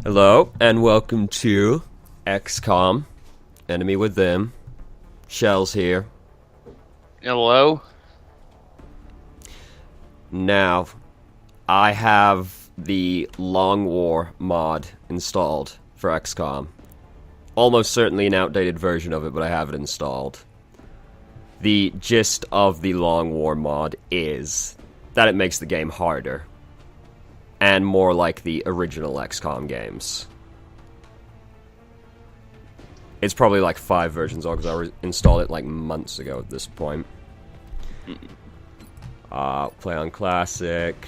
Hello, and welcome to XCOM, Enemy Within. Shell's here. Hello? Now, I have the Long War mod installed for XCOM. Almost certainly an outdated version of it, but I have it installed. The gist of the Long War mod is that it makes the game harder, and more like the original XCOM games. It's probably like 5 versions old, because I installed it like months ago at this point. Play on Classic,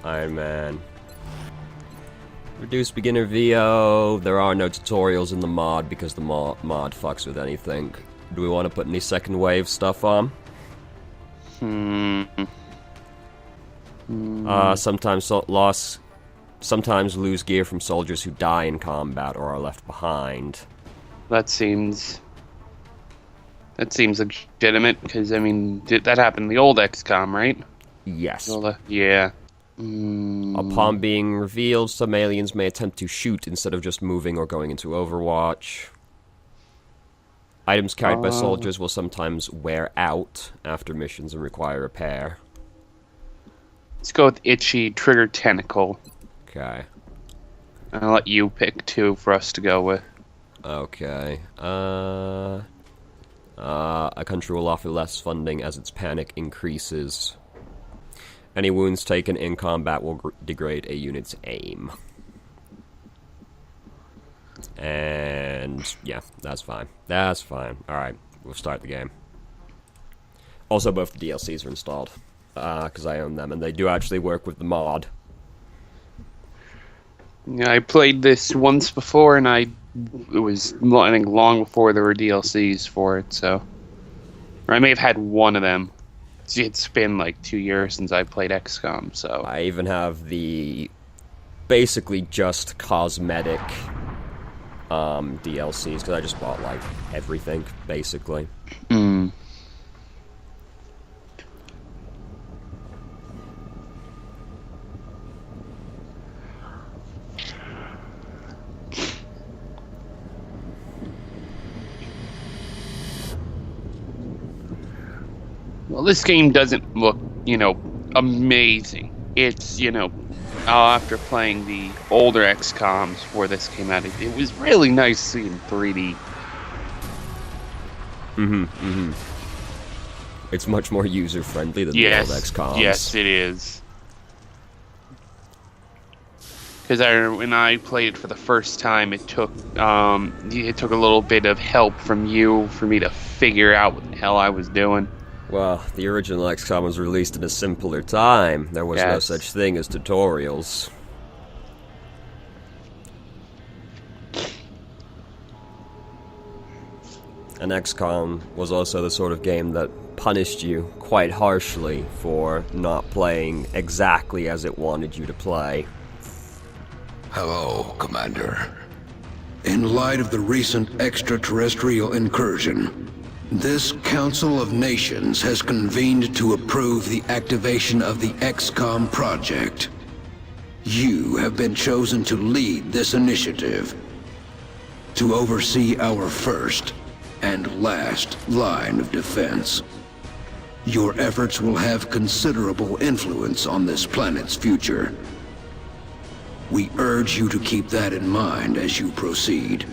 Iron Man. Reduce beginner VO. There are no tutorials in the mod because the mod fucks with anything. Do we want to put any second wave stuff on? Sometimes lose gear from soldiers who die in combat or are left behind. That seems legitimate, because, I mean, that happened in the old XCOM, right? Yes. Yeah. Upon being revealed, some aliens may attempt to shoot instead of just moving or going into Overwatch. Items carried by soldiers will sometimes wear out after missions and require repair. Let's go with Itchy Trigger Tentacle. Okay. I'll let you pick 2 for us to go with. Okay. A country will offer less funding as its panic increases. Any wounds taken in combat will degrade a unit's aim. And yeah, that's fine. That's fine. Alright, we'll start the game. Also, both the DLCs are installed, because I own them, and they do actually work with the mod. Yeah, I played this once before, and it was, I think, long before there were DLCs for it, so... Or I may have had one of them. It's been like 2 years since I played XCOM, so... I even have the basically just cosmetic DLCs, because I just bought, like, everything, basically. Well, this game doesn't look, amazing. It's, after playing the older XCOMs before this came out, it was really nice to see in 3D. It's much more user-friendly than the old XCOMs. Yes, it is. Because when I played it for the first time, it took a little bit of help from you for me to figure out what the hell I was doing. Well, the original XCOM was released in a simpler time. There was no such thing as tutorials. And XCOM was also the sort of game that punished you quite harshly for not playing exactly as it wanted you to play. Hello, Commander. In light of the recent extraterrestrial incursion, this Council of Nations has convened to approve the activation of the XCOM project. You have been chosen to lead this initiative, to oversee our first and last line of defense. Your efforts will have considerable influence on this planet's future. We urge you to keep that in mind as you proceed.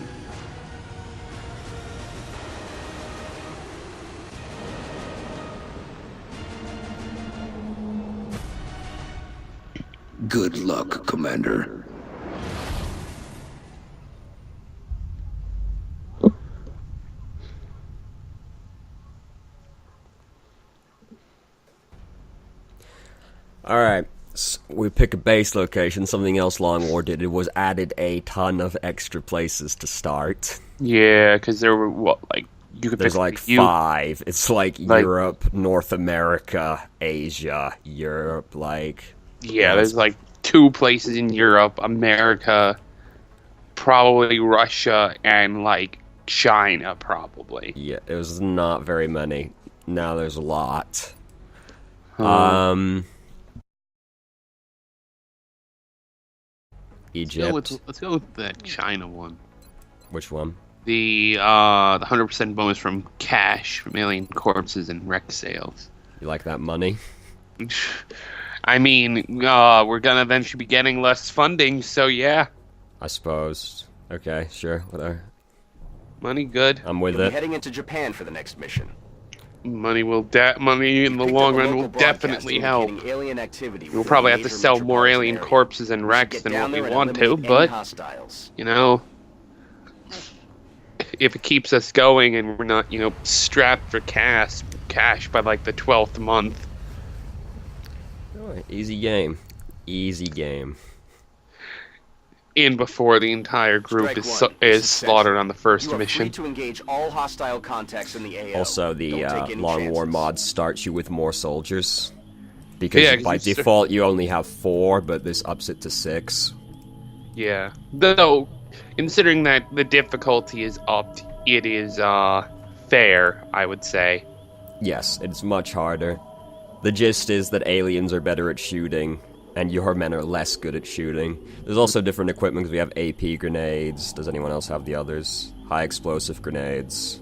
Good luck, Commander. Alright, so we pick a base location. Something else Long War did, it was added a ton of extra places to start. Yeah, because there were, you could There's pick like 5. It's like Europe, North America, Asia, Europe, Yeah, there's like 2 places in Europe, America, probably Russia, and China, probably. Yeah, it was not very many. Now there's a lot. Egypt. Let's go with the China one. Which one? The 100% bonus from cash from alien corpses and wreck sales. You like that money? I mean, we're gonna eventually be getting less funding, so yeah. I suppose. Okay, sure, whatever. Money good. I'm with You'll be it. heading into Japan for the next mission. Money in the Picked long up a run will local broadcast definitely help. indicating alien activity We'll within probably a have to major sell more metropolitan alien area. corpses and We should wrecks get than down what we there and want to, eliminate any but, hostiles. you know, if it keeps us going and we're not, strapped for cash by like the 12th month. Oh, easy game. Easy game. In before the entire group Strike is one. This is slaughtered Central. on the first You are mission. free to engage all hostile contacts in the AO. Also, the Don't take any Long War chances. mod starts you with more soldiers. Because Yeah, 'cause by you start- default you only have 4, but this ups it to 6. Yeah. Though, considering that the difficulty is upped, it is fair, I would say. Yes, it's much harder. The gist is that aliens are better at shooting, and your men are less good at shooting. There's also different equipment, 'cause we have AP grenades. Does anyone else have the others? High explosive grenades.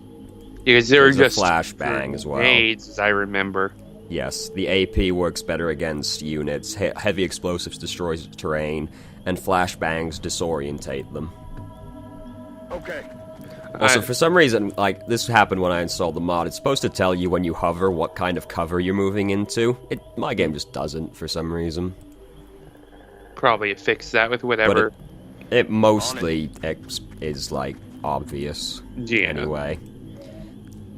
Because they're There's a just flashbang as well. grenades, as I remember. Yes, the AP works better against units. Heavy explosives destroys terrain, and flashbangs disorientate them. Okay. Also, for some reason, like, this happened when I installed the mod, it's supposed to tell you when you hover what kind of cover you're moving into. My game just doesn't, for some reason. Probably fix that with whatever. But it mostly is, like, obvious. Yeah. Anyway.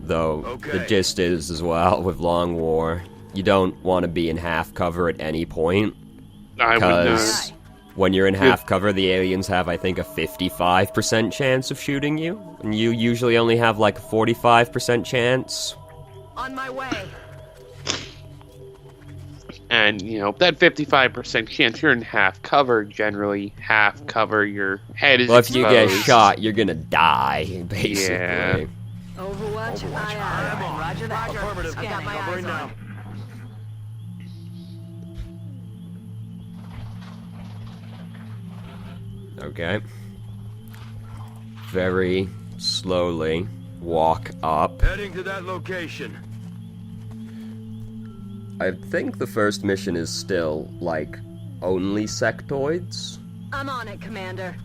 Though, the Okay. gist is, as well, with Long War, you don't want to be in half cover at any point. I would know. Because when you're in half cover, the aliens have, I think, a 55% chance of shooting you. And you usually only have, like, a 45% chance. On my way. And, that 55% chance you're in half cover, generally. Half cover, your head is Well, if you get exposed. shot, you're gonna die, basically. Yeah. Overwatch. Aye, aye. Roger that. Affirmative. I've got my eyes on. Okay. Very slowly walk up. Heading to that location. I think the first mission is still, like, only sectoids. I'm on it, Commander.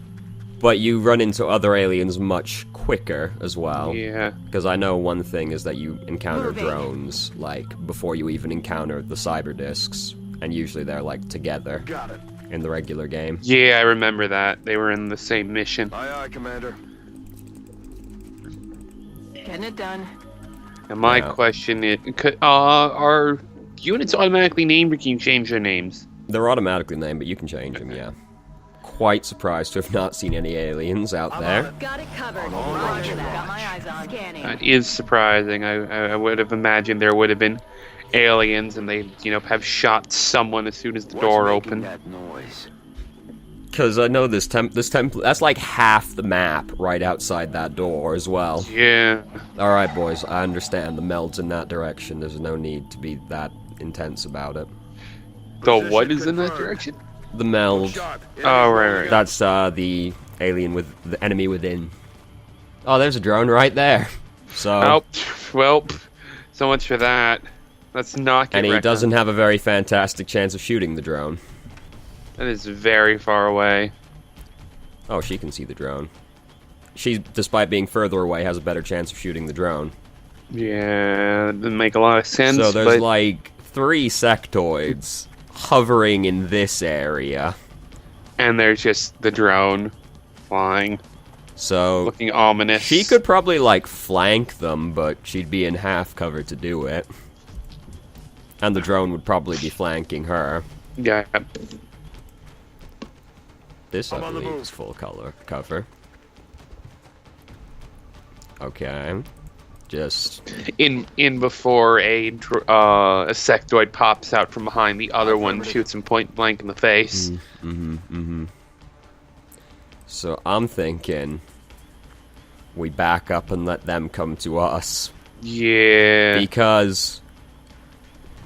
But you run into other aliens much quicker as well. Yeah. Because I know one thing is that you encounter Moving. drones, like, before you even encounter the cyber discs. And usually they're, like, together Got it. in the regular game. Yeah, I remember that. They were in the same mission. Aye, aye, Commander. Getting it done. And my Yeah. question is, are units automatically named or can you change their names? They're automatically named, but you can change them, yeah. Quite surprised to have not seen any aliens out there. Got it covered. Roger that. Got my eyes on. Scanning. That is surprising. I would have imagined there would have been aliens and they, have shot someone as soon as the door opened. That noise. Because I know this template, that's like half the map right outside that door as well. Yeah. Alright, boys, I understand the meld's in that direction. There's no need to be that intense about it. So what Position is in that confirmed. direction? The meld, Shot. Oh, right. that's the alien with the enemy within. Oh, there's a drone right there. So, Oh, well, so much for that. Let's not get and he wrecked on- doesn't have a very fantastic chance of shooting the drone. That is very far away. Oh, she can see the drone. She, despite being further away, has a better chance of shooting the drone. Yeah, that doesn't make a lot of sense. So there's but like 3 sectoids hovering in this area. and there's just the drone flying, So looking ominous. she could probably like flank them, but she'd be in half cover to do it. And the drone would probably be flanking her. Yeah. This, I I'm on the believe, move. is full color cover. Okay. Just In before a sectoid pops out from behind, the other one shoots him point blank in the face. so I'm thinking we back up and let them come to us. Yeah. Because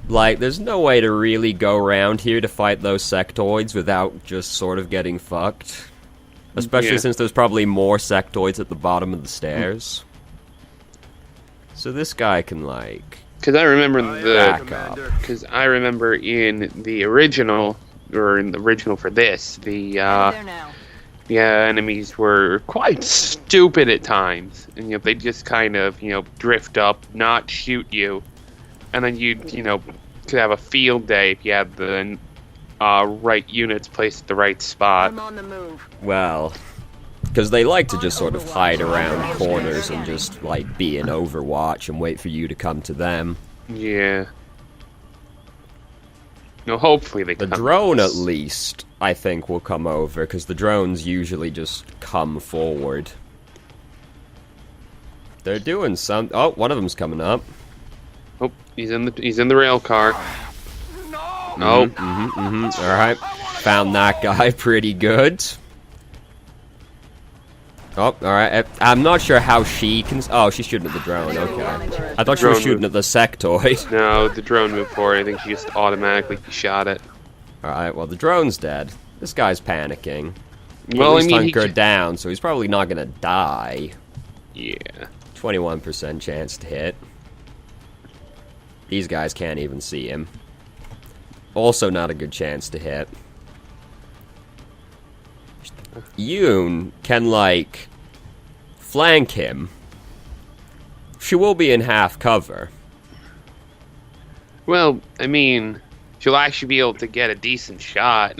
Like, there's no way to really go around here to fight those sectoids without just sort of getting fucked. Especially Yeah. since there's probably more sectoids at the bottom of the stairs. So this guy can, like... Because I remember Back up. Because I remember in the original, or in the original for this, the There now. enemies were quite stupid at times, and they just kind of drift up, not shoot you, and then you could have a field day if you had the right units placed at the right spot. I'm on the move. Well... Because they like to just sort of hide around corners and just, like, be in Overwatch and wait for you to come to them. Yeah. No, hopefully they The come. drone, at least, I think, will come over, because the drones usually just come forward. They're doing some... Oh, one of them's coming up. Oh, he's in the rail car. Oh, alright. Found that guy pretty good. Oh, alright. I'm not sure how she can... Oh, she's shooting at the drone, okay. I thought she was Drone shooting at the sectoid. No, the drone moved forward. I think she just automatically shot it. Alright, well, the drone's dead. This guy's panicking. He Well, at I least mean, hunkered down, so he's probably not gonna die. Yeah. 21% chance to hit. These guys can't even see him. Also not a good chance to hit. Yoon can, like, flank him. She will be in half cover. Well, I mean, she'll actually be able to get a decent shot.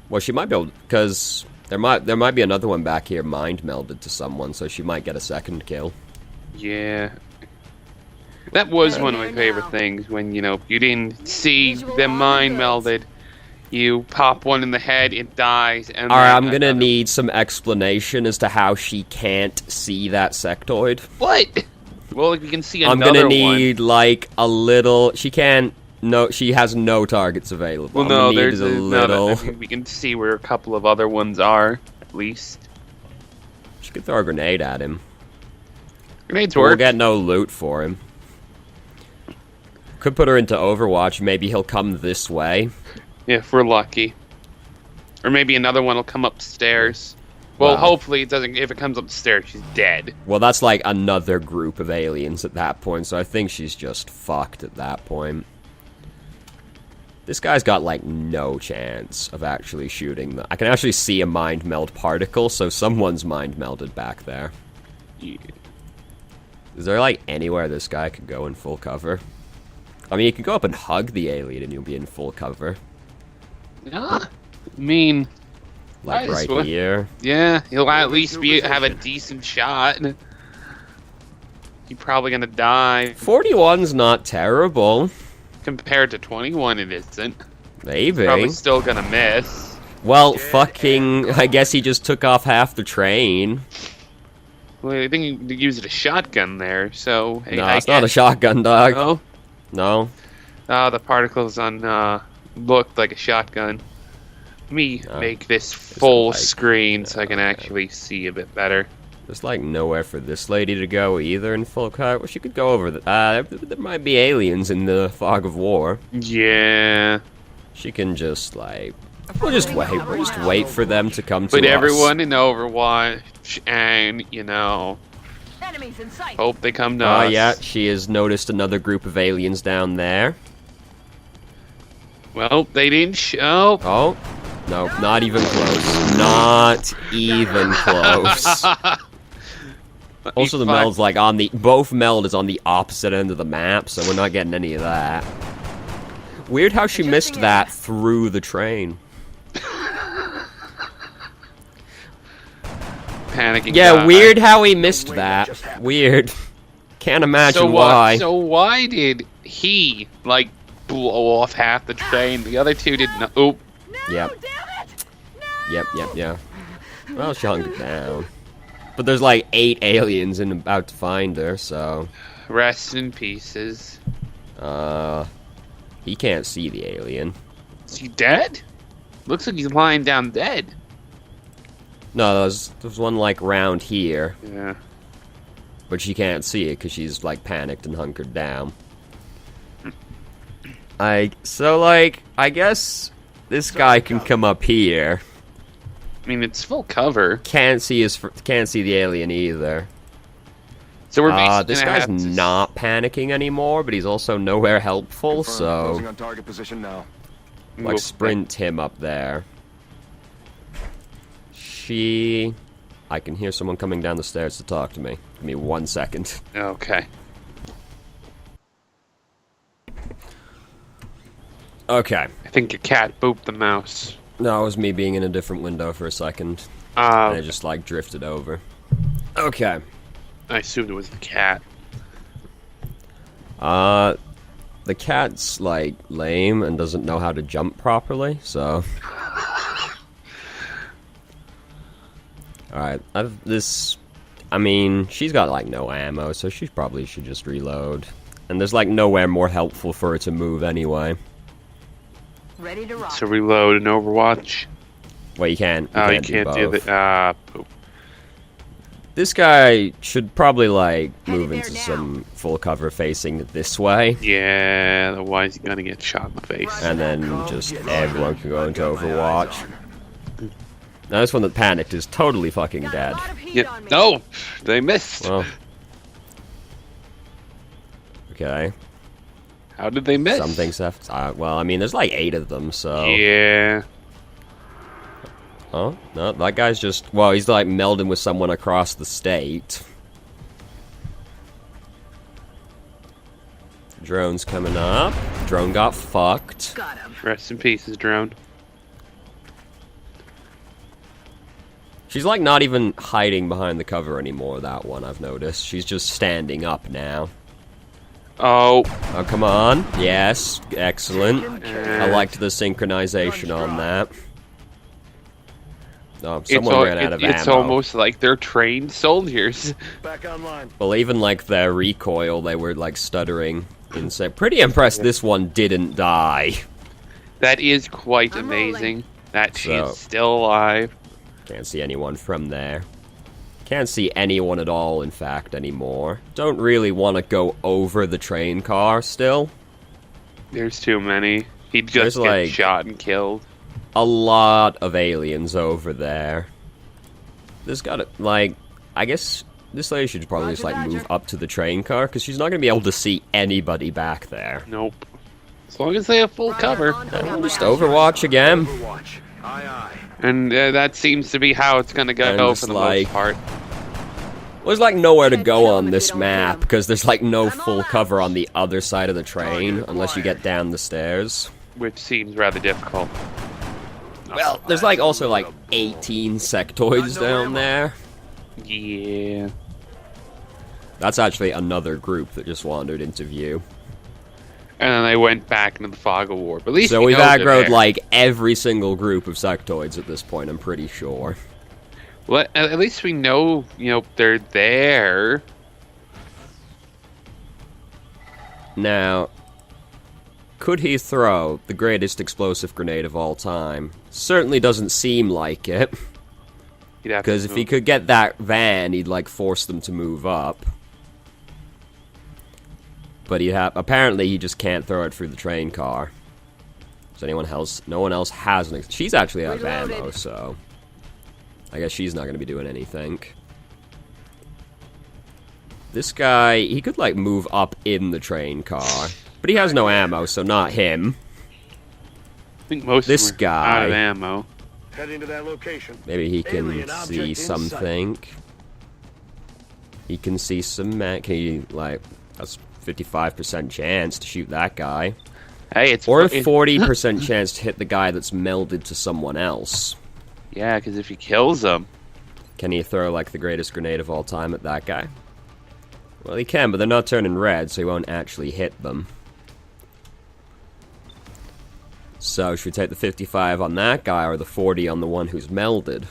Well, she might be able, because there might be another one back here mind melded to someone, so she might get a second kill. Yeah. That was one of my favorite things when, you didn't see them mind melded. You pop one in the head, it dies, and Alright, then I'm gonna another- need some explanation as to how she can't see that sectoid. What? Well, you can see I'm another gonna one. need, like, a little... She can't... No, she has no targets available. Well, I'm no, gonna need there's a no, little... I mean, we can see where a couple of other ones are, at least. She could throw a grenade at him. Grenades We'll work. get no loot for him. Could put her into Overwatch. Maybe he'll come this way. Yeah, if we're lucky. Or maybe another one will come upstairs. Well, Wow. hopefully it doesn't. If it comes upstairs, she's dead. Well, that's like another group of aliens at that point, so I think she's just fucked at that point. This guy's got, like, no chance of actually shooting them. I can actually see a mind meld particle, so someone's mind melded back there. Yeah. Is there, like, anywhere this guy could go in full cover? I mean, you can go up and hug the alien and you'll be in full cover. I mean, Like, Nice, right what- here. yeah, he'll at least have a decent shot. He's probably gonna die. 41's not terrible. Compared to 21, it isn't. Maybe. Probably still gonna miss. Well, fucking... I guess he just took off half the train. Well, I think he used a shotgun there, so... hey, No, I it's not a guess- shotgun, dog. Oh? No. Oh, the particles on looked like a shotgun. Let me make this full like- screen so I can okay. actually see a bit better. There's, like, nowhere for this lady to go either in full cover. Well, she could go over the... there might be aliens in the fog of war. Yeah. She can just, like... We'll just wait. We'll just wait for them to come to Put us. everyone in Overwatch and, Enemies in sight. hope they come to Oh, us. yeah, she has noticed another group of aliens down there. Well, they didn't show. Oh, no, not even close. Not even close. Also, the meld's like on the... Both meld is on the opposite end of the map, so we're not getting any of that. Weird how she missed that through the train. Panicking. Yeah, guy. weird how he missed that. Weird. Can't imagine So why. So why did he blow off half the train? The other two did not. Oh, Yep, Damn it! yep. Well, she hung it down. But there's like 8 aliens and about to find her, so... rest in pieces. He can't see the alien. Is he dead? Looks like he's lying down dead. No, there's one like round here, Yeah. but she can't see it because she's like panicked and hunkered down. I guess this guy can come up here. I mean, it's full cover. Can't see the alien either. So we're basically this gonna guy's have to not panicking anymore, but he's also nowhere helpful, Confirmed. so Closing on target position now. like sprint him up there. I can hear someone coming down the stairs to talk to me. Give me 1 second. Okay. Okay. I think a cat booped the mouse. No, it was me being in a different window for a second. And it just like drifted over. Okay. I assumed it was the cat. The cat's like lame and doesn't know how to jump properly, so. Alright, I mean, she's got like no ammo, so she probably should just reload. And there's like nowhere more helpful for her to move anyway. Ready to rock. So reload and Overwatch. Well, you can't. You can't do both. the. Poop. This guy should probably like Headed move there into now. some full cover facing this way. Yeah, otherwise he's gonna get shot in the face. And then just everyone can go into Overwatch. Now this one that panicked is totally fucking Got dead. a lot of heat Yep. on me. No, they missed. Well. Okay. How did they miss? Some things have. Well, I mean, there's like 8 of them, so. Yeah. Oh, no, that guy's just. Well, he's like melding with someone across the state. Drone's coming up. Drone got fucked. Got him. Rest in pieces, drone. She's like not even hiding behind the cover anymore, that one, I've noticed. She's just standing up now. Oh. Oh, come on. Yes, excellent. I liked the synchronization on that. Oh, someone ran out of It's ammo. almost like they're trained soldiers. Back online. Well, even like their recoil, they were like stuttering. Pretty impressed this one didn't die. That is quite I'm amazing. That So- she's still alive. Can't see anyone from there. Can't see anyone at all, in fact, anymore. Don't really want to go over the train car still. There's too many. He'd There's, just get like- shot and killed. A lot of aliens over there. There's gotta, like, I guess this lady should probably just, like, move up to the train car, because she's not gonna be able to see anybody back there. Nope. As long as they have full cover. Just Overwatch again. Overwatch. Aye, aye. And that seems to be how it's gonna go And for it's the like- most part. Well, there's, like, nowhere to Can't go kill on 'em if this you don't map, kill 'em. because there's, like, no I'm full all cover out. on the other side of the train, unless you get down the stairs. Which seems rather difficult. Well, there's, like, also, like, 18 sectoids down there. Yeah. That's actually another group that just wandered into view. And then they went back into the fog of war. But at least So we we've know they're aggroed, there. like, every single group of sectoids at this point, I'm pretty sure. Well, at least we know, they're there. Now, could he throw the greatest explosive grenade of all time? Certainly doesn't seem like it. He'd have to Because if he move. could get that van, he'd, like, force them to move up. But apparently he just can't throw it through the train car. Does anyone else? No one else has an. She's actually out of ammo, Reloaded. so I guess she's not going to be doing anything. This guy, he could like move up in the train car, but he has no ammo, so not him. I think most this of them are out of guy- ammo. Heading to that location. Maybe he can Alien object see in sight. something. He can see some can he like that's 55% chance to shoot that guy. Hey, it's Or a it- 40% chance to hit the guy that's melded to someone else. Yeah, because if he kills them, Can he throw, like, the greatest grenade of all time at that guy? Well, he can, but they're not turning red, so he won't actually hit them. So, should we take the 55 on that guy, or the 40 on the one who's melded?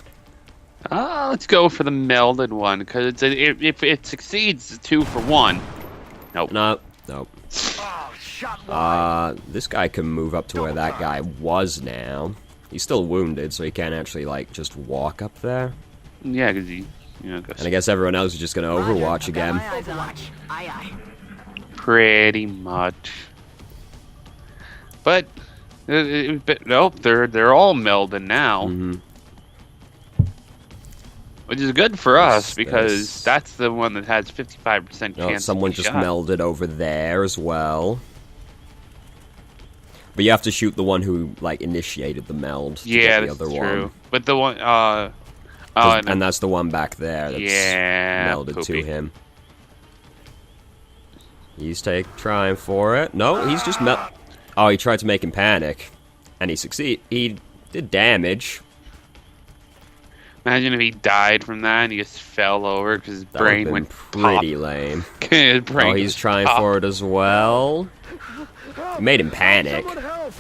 let's go for the melded one, because if it succeeds, it's 2 for 1. Nope. Nope. Oh, shot wide. This guy can move up to where that guy was now. He's still wounded, so he can't actually, like, just walk up there. Yeah, because he, goes And I guess everyone else is just gonna Overwatch again. Overwatch. Aye, aye. pretty much. But, nope, they're all melding now. Mm-hmm. Which is good for us, because this? that's the one that has 55% Oh, chance someone to be just shot. melded over there as well. But you have to shoot the one who, like, initiated the meld to Yeah, get the that's other true. one. But the one, And that's the one back there that's yeah, melded poopy. to him. He's trying for it. No, he's just Oh, he tried to make him panic. And he did damage. Imagine if he died from that and he just fell over because his That would've brain been went pretty pop. lame. His brain Oh, he's just trying popped. for it as well. He made him panic. Someone help!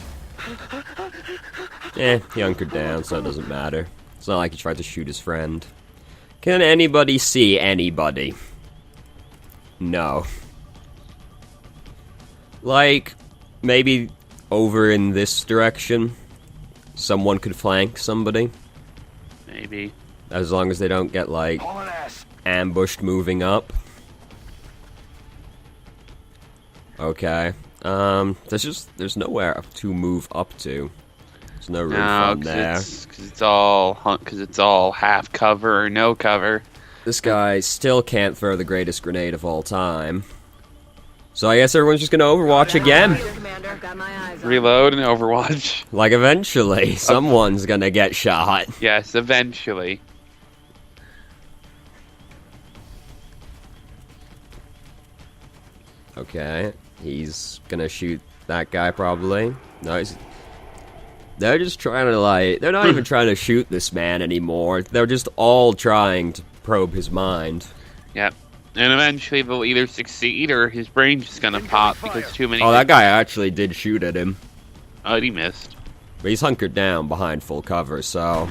He hunkered down, so it doesn't matter. It's not like he tried to shoot his friend. Can anybody see anybody? No. Like, maybe over in this direction, someone could flank somebody. Maybe. As long as they don't get, like, Hauling ass. ambushed moving up. Okay. There's nowhere to move up to. There's no room No, from there. because it's all half cover or no cover. This guy still can't throw the greatest grenade of all time. So I guess everyone's just gonna Overwatch again. Commander, got my eyes on. Reload and Overwatch. Like, eventually, someone's gonna get shot. Yes, eventually. Okay, he's gonna shoot that guy probably. No, they're just trying to, like, they're not even trying to shoot this man anymore. They're just all trying to probe his mind. Yep. And eventually they'll either succeed or his brain's just gonna pop because too many. Oh, that guy actually did shoot at him. Oh, he missed. But he's hunkered down behind full cover, so...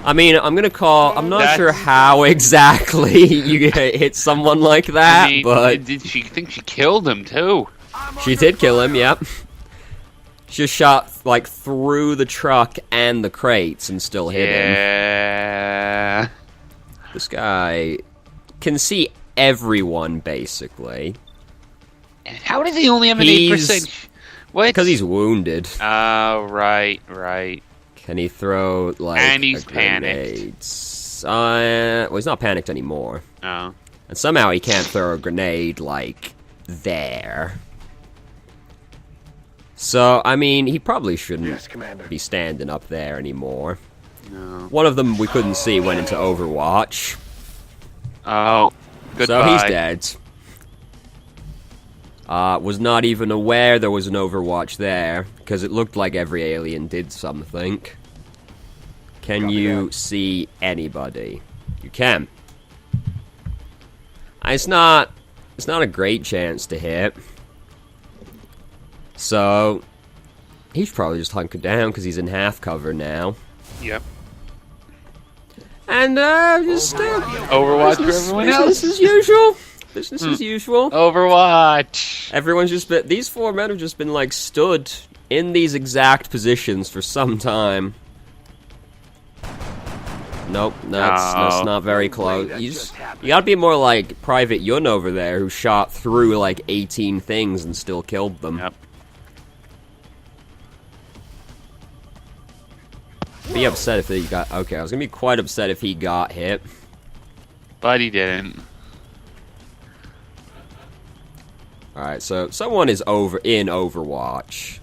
I mean, I'm not That's- sure how exactly you hit someone like that, I mean, but... did she think she killed him too? She did kill him, yep. She shot, like, through the truck and the crates and still hit him. Yeah. This guy can see everyone, basically. How does he only have an He's- 8%? What? Because he's wounded. Oh, right. Can he throw, like, And he's a grenade? Well, he's not panicked anymore. Oh. And somehow he can't throw a grenade, like, there. So, I mean, he probably shouldn't Yes, Commander. be standing up there anymore. No. One of them we couldn't see went into Overwatch. Oh. Goodbye. So he's dead. Was not even aware there was an Overwatch there, because it looked like every alien did something. Can you see anybody? You can. It's not a great chance to hit. So, he's probably just hunkered down because he's in half cover now. Yep. And, just, Overwatch for everyone business else. as usual. Business as usual. Overwatch. Everyone's just been... These four men have just been, like, stood in these exact positions for some time. Nope, that's not very close. You gotta be more like Private Yun over there, who shot through, like, 18 things and still killed them. Yep. Be upset if he got... Okay, I was gonna be quite upset if he got hit. But he didn't. Alright, so someone is in Overwatch.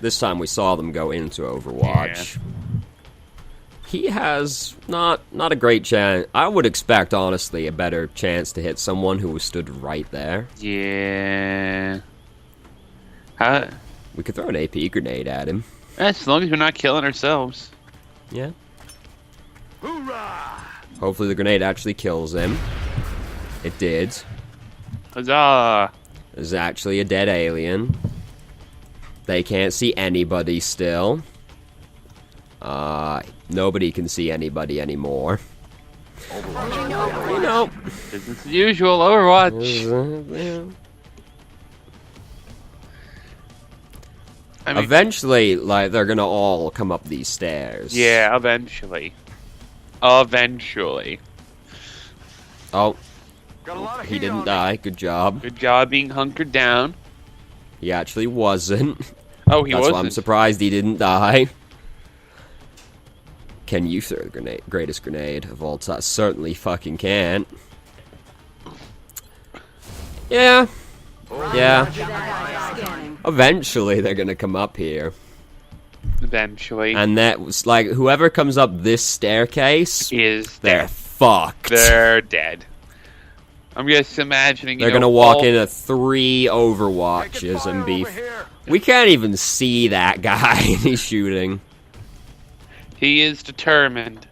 This time we saw them go into Overwatch. He has not a great chance. I would expect, honestly, a better chance to hit someone who was stood right there. Yeah. We could throw an AP grenade at him. As long as we're not killing ourselves. Yeah. Hoorah! Hopefully the grenade actually kills him. It did. Huzzah! There's actually a dead alien. They can't see anybody still. Nobody can see anybody anymore. You know. Business as usual, Overwatch. I mean, Eventually, like, they're gonna all come up these stairs. yeah, eventually. Eventually. Oh, Got a lot of he heat didn't on me. die. Good job. Good job being hunkered down. He actually wasn't. Oh, he That's wasn't. why I'm surprised he didn't die. Can you throw the greatest grenade of all time? Certainly fucking can't. Yeah. Yeah. Scanning. Eventually they're gonna come up here. Eventually. And that was like, whoever comes up this staircase, is they're dead. fucked. They're dead. I'm just imagining. They're gonna walk into 3 Overwatches and be. We can't even see that guy he's shooting. He is determined.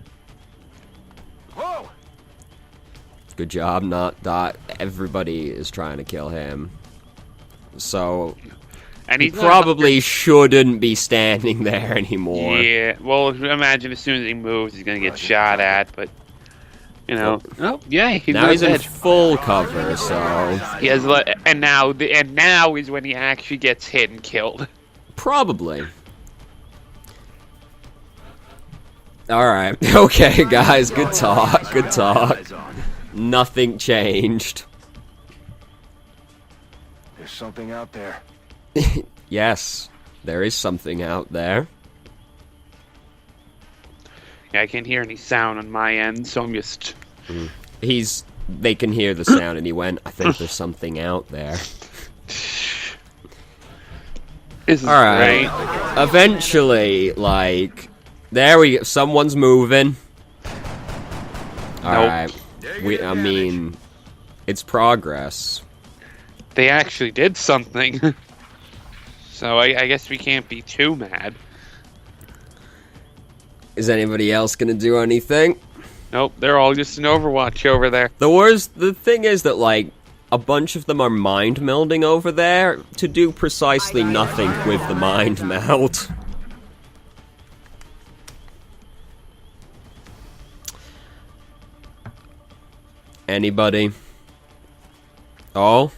Whoa! Good job, not that. Everybody is trying to kill him. So, And he he's probably shouldn't be standing there anymore. Yeah. Well, imagine as soon as he moves, he's gonna get shot at. But you know. Oh, yeah. He's Now not he's in dead. full cover, so. He has and now is when he actually gets hit and killed. Probably. Alright. Okay, guys. Good talk. Good talk. Nothing changed. There's something out there. Yes, there is something out there. Yeah, I can't hear any sound on my end, so I'm just. They can hear the sound, and he went, I think there's something out there. This is Alright. great. Eventually, like, there we go. Someone's moving. Alright. I mean, it's progress. They actually did something. So I guess we can't be too mad. Is anybody else gonna do anything? Nope, they're all just in Overwatch over there. The thing is that, like, a bunch of them are mind melding over there to do precisely nothing with the mind meld. Anybody? Oh?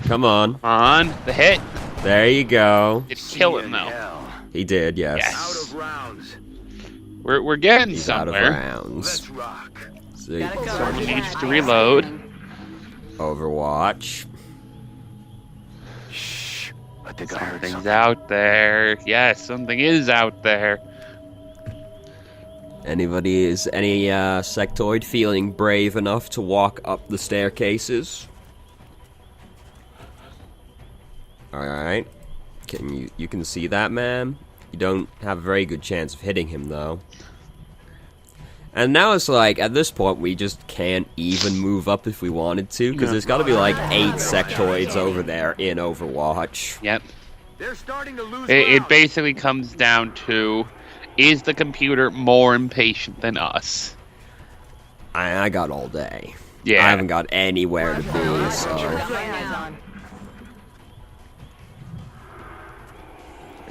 Come on. On the hit. There you go. Did kill him though. He did, yes. Yes. Out of rounds. We're getting He's out of somewhere. rounds. Let's rock. See, Someone needs to reload. Overwatch. Shh. I think I heard Something's something. out there. Yes, something is out there. Any sectoid feeling brave enough to walk up the staircases? Alright. You can see that, man? You don't have a very good chance of hitting him, though. And now it's like, at this point, we just can't even move up if we wanted to, because there's gotta be like 8 sectoids over there in Overwatch. Yep. They're starting to lose It ground. basically comes down to, is the computer more impatient than us? I got all day. Yeah. I haven't got anywhere to be, so...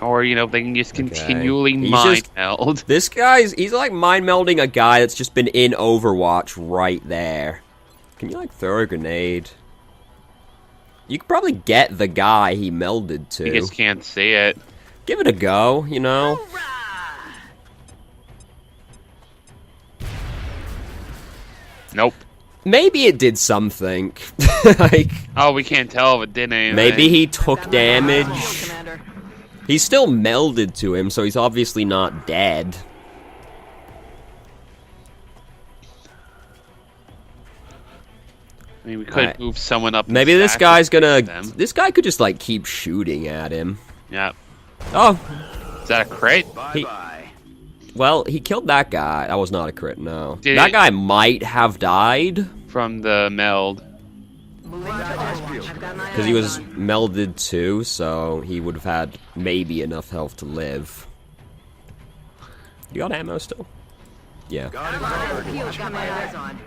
Or, you know, they can just continually He's mind just- meld. This he's like mind melding a guy that's just been in Overwatch right there. Can you like throw a grenade? You could probably get the guy he melded to. You just can't see it. Give it a go, you know? Nope. Maybe it did something. Like, Oh, we can't tell if it did anything. maybe he took damage. Commander. He's still melded to him, so he's obviously not dead. I mean, we could Alright. move someone up. and Maybe this stack guy's gonna... them. This guy could just, like, keep shooting at him. Yeah. Oh, Is that a crit? Bye-bye. well, he killed that guy. That was not a crit, no. Did That he- guy might have died, From the meld. Moving to Overwatch. I've got my because he eyes was on. melded too, so he would have had maybe enough health to live. You got ammo still? Yeah. Got him I've covered. got my eyes on.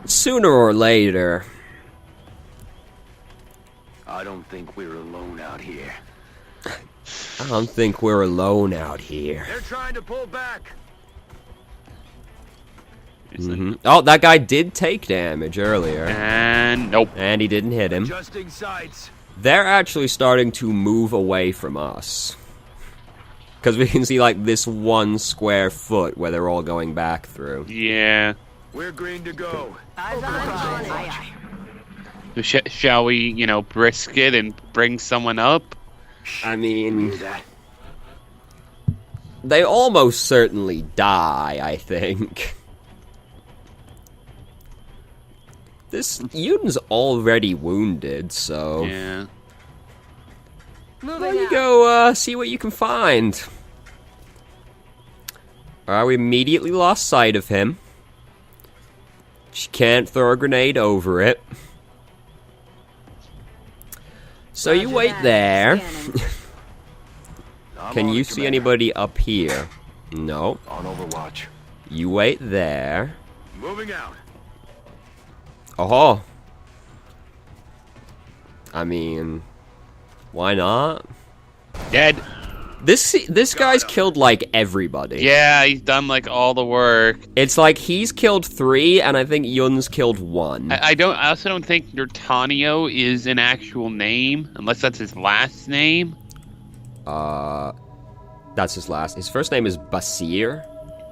Sooner or later. I don't think we're alone out here. I don't think we're alone out here. They're trying to pull back. Oh, that guy did take damage earlier. And nope. And he didn't hit him. Adjusting sights. They're actually starting to move away from us. Because we can see, like, this 1 square foot where they're all going back through. Yeah. We're green to go. Eyes on. Aye, aye. So shall we, you know, brisk it and bring someone up? I Hear mean, that? they almost certainly die, I think. This Yun's already wounded, so... Yeah. Well, Moving you out. go, see what you can find. Alright, we immediately lost sight of him. She can't throw a grenade over it. So you Roger wait that. there. Scanning. I'm Can on you it, see Commander. anybody up here? No. On Overwatch. You wait there. Moving out. Oh. I mean, why not? Dead. This guy's killed like everybody. Yeah, he's done like all the work. It's like he's killed 3, and I think Yun's killed 1. I also don't think Nertanio is an actual name, unless that's his last name. That's his last. His first name is Basir,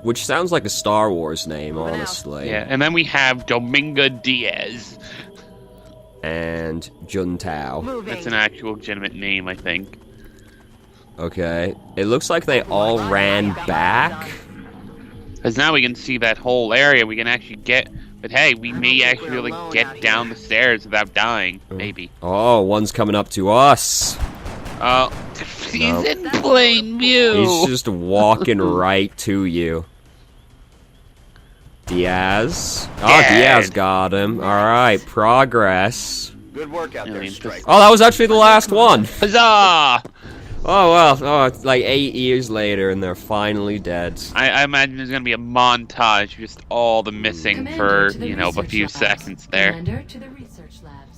which sounds like a Star Wars name, Moving out. honestly. Yeah, and then we have Dominga Diaz. And Juntao. Moving. That's an actual legitimate name, I think. Okay. It looks like they all ran back. Because now we can see that whole area. We can actually get. But hey, we may think actually we're be able alone to out get down here. the stairs without dying. Maybe. Oh, one's coming up to us. He's No. in plain view. He's just walking right to you. Diaz. Oh, Dead. Diaz got him. Alright, progress. Good work out I there, mean, Strike. Oh, that was actually the last one. Huzzah! Oh, well. Oh, it's like 8 years later, and they're finally dead. I imagine there's gonna be a montage of just all the missing Commander for, to the you know, a research few labs. seconds there. Commander to the research labs.